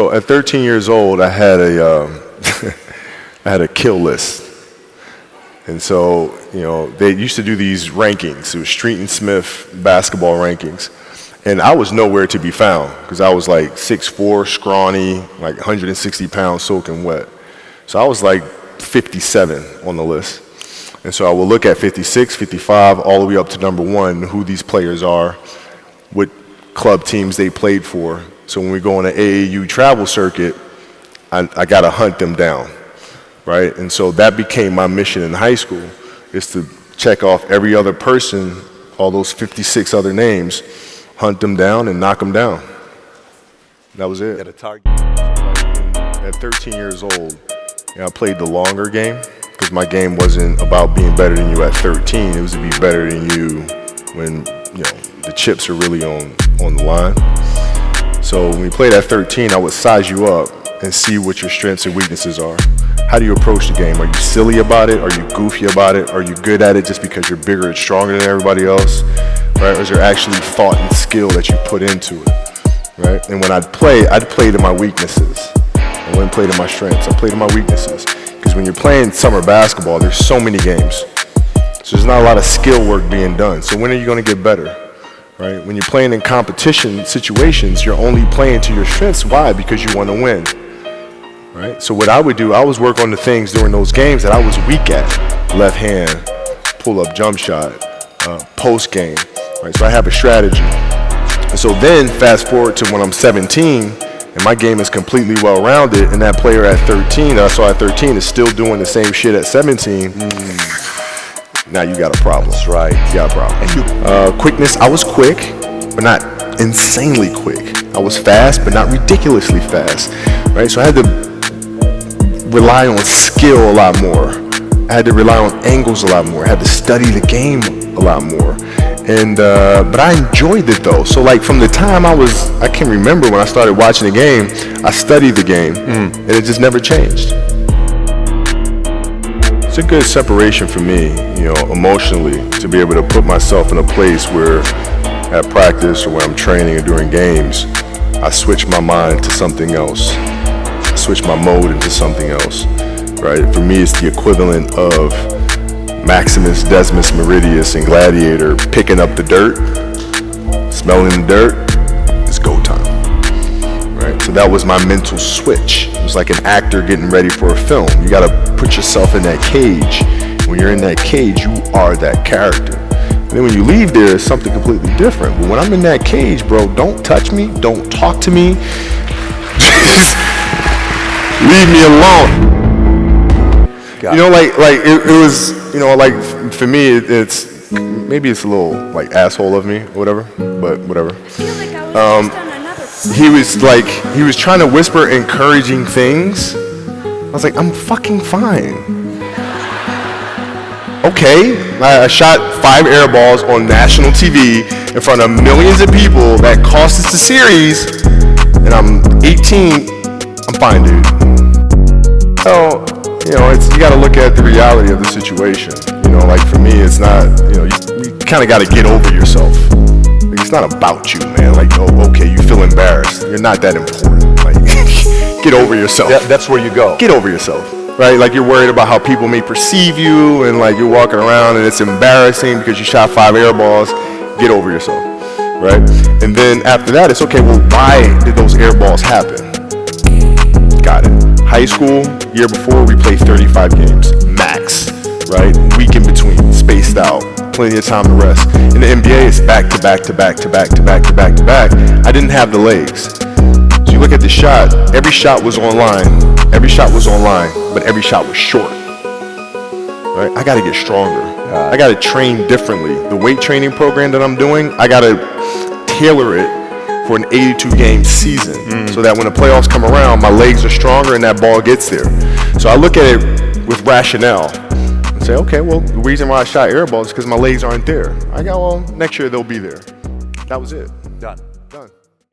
So at 13 years old, I had I had a kill list. And so, they used to do these rankings. It was Street and Smith basketball rankings. And I was nowhere to be found because I was like 6'4", scrawny, like 160 pounds soaking wet. So I was like 57 on the list. And so I will look at 56, 55, all the way up to number 1, who these players are, what club teams they played for. So when we go on an AAU travel circuit, I got to hunt them down, right? And so that became my mission in high school, is to check off every other person, all those 56 other names, hunt them down and knock them down. That was it. At a target. At 13 years old, I played the longer game because my game wasn't about being better than you at 13. It was to be better than you when the chips are really on the line. So when we played at 13, I would size you up and see what your strengths and weaknesses are. How do you approach the game? Are you silly about it? Are you goofy about it? Are you good at it just because you're bigger and stronger than everybody else? Right? Or is there actually thought and skill that you put into it? Right? And when I'd play to my weaknesses. I wouldn't play to my strengths. I played to my weaknesses. Because when you're playing summer basketball, there's so many games. So there's not a lot of skill work being done. So when are you going to get better? Right? When you're playing in competition situations, you're only playing to your strengths. Why? Because you want to win. Right? So what I would do, I was work on the things during those games that I was weak at. Left hand, pull-up jump shot, post game. Right? So I have a strategy. And so then fast forward to when I'm 17, and my game is completely well-rounded, and that player at 13 that I saw at 13 is still doing the same shit at 17. Now you got a problem. That's right. You got a problem. Quickness, I was quick, but not insanely quick. I was fast, but not ridiculously fast. Right? So I had to rely on skill a lot more. I had to rely on angles a lot more. I had to study the game a lot more. And but I enjoyed it though. So like from the time I can remember when I started watching the game, I studied the game, and it just never changed. It's a good separation for me, emotionally, to be able to put myself in a place where at practice or when I'm training or during games, I switch my mind to something else. I switch my mode into something else, right? For me, it's the equivalent of Maximus, Decimus, Meridius, and Gladiator picking up the dirt, smelling the dirt. It's go time, right? So that was my mental switch. It was like an actor getting ready for a film. You gotta put yourself in that cage. When you're in that cage, you are that character. And then when you leave there, it's something completely different. But when I'm in that cage, bro, don't touch me, don't talk to me. Just leave me alone. It was, like for me, it's maybe it's a little like asshole of me or whatever, but whatever. He was trying to whisper encouraging things. I was like, I'm fucking fine. Okay, I shot 5 air balls on national TV in front of millions of people that cost us the series, and I'm 18. I'm fine, dude. So, you got to look at the reality of the situation. Like for me, it's not, you kind of got to get over yourself. Like, it's not about you, man. Like, okay, you feel embarrassed. You're not that important. Like, get over yourself. That's where you go. Get over yourself, right? Like you're worried about how people may perceive you, and like you're walking around and it's embarrassing because you shot 5 air balls. Get over yourself, right? And then after that, it's okay, well, why did those air balls happen? Got it. High school, year before, we played 35 games, max, right? Week in between, spaced out, plenty of time to rest. In the NBA, it's back to back to back to back to back to back to back. I didn't have the legs. So you look at the shot, every shot was online, but every shot was short, right? I gotta get stronger. I gotta train differently. The weight training program that I'm doing, I gotta tailor it for an 82-game season, so that when the playoffs come around, my legs are stronger and that ball gets there. So I look at it with rationale and say, okay, well, the reason why I shot air balls is because my legs aren't there. Well, next year they'll be there. That was it. Done.